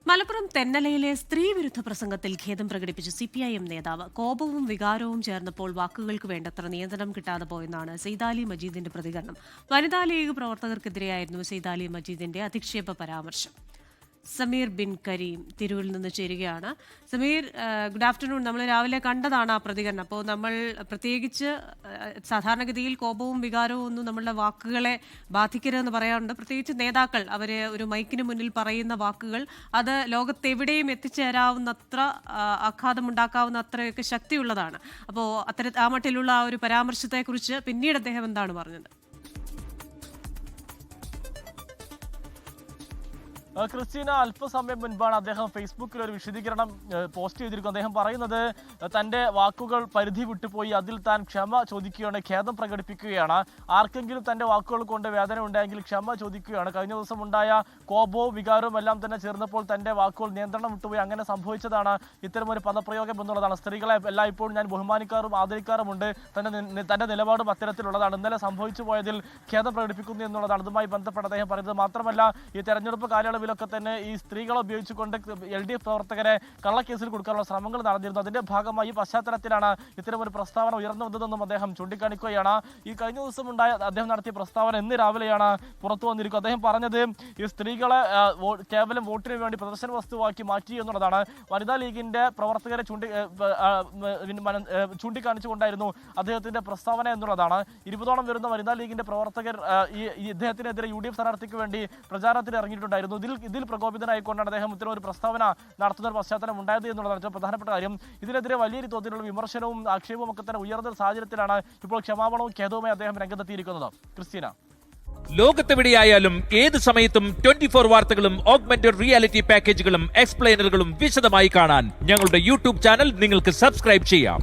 മലപ്പുറം തെന്നലയിലെ സ്ത്രീവിരുദ്ധ പ്രസംഗത്തിൽ ഖേദം പ്രകടിപ്പിച്ച സിപിഐഎം നേതാവ് കോപവും വികാരവും ചേർന്നപ്പോൾ വാക്കുകൾക്ക് വേണ്ടത്ര നിയന്ത്രണം കിട്ടാതെ പോയെന്നാണ് സെയ്ദാലി മജീദിന്റെ പ്രതികരണം. വനിതാ ലീഗ് പ്രവർത്തകർക്കെതിരെയായിരുന്നു സെയ്ദാലി മജീദിന്റെ അധിക്ഷേപ പരാമർശം. സമീർ ബിൻ കരീം തിരൂരിൽ നിന്ന് ചേരുകയാണ്. Sameer, good afternoon. നമ്മൾ രാവിലെ കണ്ടതാണ് ആ പ്രതികരണം. അപ്പോൾ നമ്മൾ പ്രത്യേകിച്ച് സാധാരണഗതിയിൽ കോപവും വികാരവും ഒന്നും നമ്മളുടെ വാക്കുകളെ ബാധിക്കരുതെന്ന് പറയാറുണ്ട്. പ്രത്യേകിച്ച് നേതാക്കൾ അവരെ ഒരു മൈക്കിന് മുന്നിൽ പറയുന്ന വാക്കുകൾ അത് ലോകത്തെവിടെയും എത്തിച്ചേരാവുന്നത്ര ആഘാതമുണ്ടാക്കാവുന്ന അത്രയൊക്കെ ശക്തിയുള്ളതാണ്. അപ്പോൾ ആ മട്ടിലുള്ള ആ ഒരു പരാമർശത്തെക്കുറിച്ച് പിന്നീട് അദ്ദേഹം എന്താണ് പറഞ്ഞത്? ക്രിസ്റ്റീന, അല്പസമയം മുൻപാണ് അദ്ദേഹം ഫേസ്ബുക്കിൽ ഒരു വിശദീകരണം പോസ്റ്റ് ചെയ്തിരിക്കുന്നത്. അദ്ദേഹം പറയുന്നത് തൻ്റെ വാക്കുകൾ പരിധി വിട്ടുപോയി, അതിൽ താൻ ക്ഷമ ചോദിക്കുകയാണ്, ഖേദം പ്രകടിപ്പിക്കുകയാണ്. ആർക്കെങ്കിലും തൻ്റെ വാക്കുകൾ കൊണ്ട് വേദന ഉണ്ടായെങ്കിൽ ക്ഷമ ചോദിക്കുകയാണ്. കഴിഞ്ഞ ദിവസം ഉണ്ടായ കോപവും വികാരവും എല്ലാം തന്നെ ചേർന്നപ്പോൾ തൻ്റെ വാക്കുകൾ നിയന്ത്രണം വിട്ടുപോയി, അങ്ങനെ സംഭവിച്ചതാണ് ഇത്തരമൊരു പദപ്രയോഗം എന്നുള്ളതാണ്. സ്ത്രീകളെ എല്ലായ്പ്പോഴും ഞാൻ ബഹുമാനിക്കാറും ആദരിക്കാറുമുണ്ട്. തൻ്റെ നിലപാടും അത്തരത്തിലുള്ളതാണ്. ഇന്നലെ സംഭവിച്ചു പോയതിൽ ഖേദം പ്രകടിപ്പിക്കുന്നു എന്നുള്ളതാണ് ഇതുമായി ബന്ധപ്പെട്ട് അദ്ദേഹം പറയുന്നത്. മാത്രമല്ല, ഈ തെരഞ്ഞെടുപ്പ് കാലയളവിൽ ൊക്കെ തന്നെ ഈ സ്ത്രീകളെ ഉപയോഗിച്ചുകൊണ്ട് LDF പ്രവർത്തകരെ കള്ളക്കേസിൽ കൊടുക്കാനുള്ള ശ്രമങ്ങൾ നടന്നിരുന്നു. അതിന്റെ ഭാഗമായി പശ്ചാത്തലത്തിലാണ് ഇത്തരമൊരു പ്രസ്താവന ഉയർന്നു വന്നതെന്നും അദ്ദേഹം ചൂണ്ടിക്കാണിക്കുകയാണ്. ഈ കഴിഞ്ഞ ദിവസം അദ്ദേഹം നടത്തിയ പ്രസ്താവന ഇന്ന് രാവിലെയാണ് പുറത്തു വന്നിരിക്കുന്നത്. അദ്ദേഹം പറഞ്ഞത് ഈ സ്ത്രീകളെ കേവലം വോട്ടിന് വേണ്ടി പ്രദർശന വസ്തുവാക്കി മാറ്റി എന്നുള്ളതാണ്. വനിതാ ലീഗിന്റെ പ്രവർത്തകരെ ചൂണ്ടിക്കാണിച്ചുകൊണ്ടായിരുന്നു അദ്ദേഹത്തിന്റെ പ്രസ്താവന എന്നുള്ളതാണ്. 20ഓളം വരുന്ന വനിതാ ലീഗിന്റെ പ്രവർത്തകർ ഇദ്ദേഹത്തിനെതിരെ UDF സ്ഥാനാർത്ഥിക്ക് വേണ്ടി പ്രചാരണത്തിന് ഇറങ്ങിയിട്ടുണ്ടായിരുന്നു. ഇതിൽ പ്രകോപിതനായിക്കൊണ്ടാണ് അദ്ദേഹം ഇത്തരം ഒരു പ്രസ്താവന നടത്തുന്ന ഒരു പശ്ചാത്തലം ഉണ്ടായത് എന്നുള്ളതാണ് ഏറ്റവും പ്രധാനപ്പെട്ട കാര്യം. ഇതിനെതിരെ വലിയ തോതിലുള്ള വിമർശനവും ആക്ഷേപവും ഒക്കെ തന്നെ ഉയർന്ന സാഹചര്യത്തിലാണ് ഇപ്പോൾ ക്ഷമാപണവും ഖേദവുമായി അദ്ദേഹം രംഗത്തെത്തിയിരിക്കുന്നത്. ക്രിസ്റ്റീന, ലോകത്തെവിടെയായാലും ഏത് സമയത്തും 24 വാർത്തകളും ഓഗ്മെന്റഡ് റിയാലിറ്റി പാക്കേജുകളും എക്സ്പ്ലെയിനറുകളും വിശദമായി കാണാൻ ഞങ്ങളുടെ YouTube ചാനൽ നിങ്ങൾക്ക് സബ്സ്ക്രൈബ് ചെയ്യാം.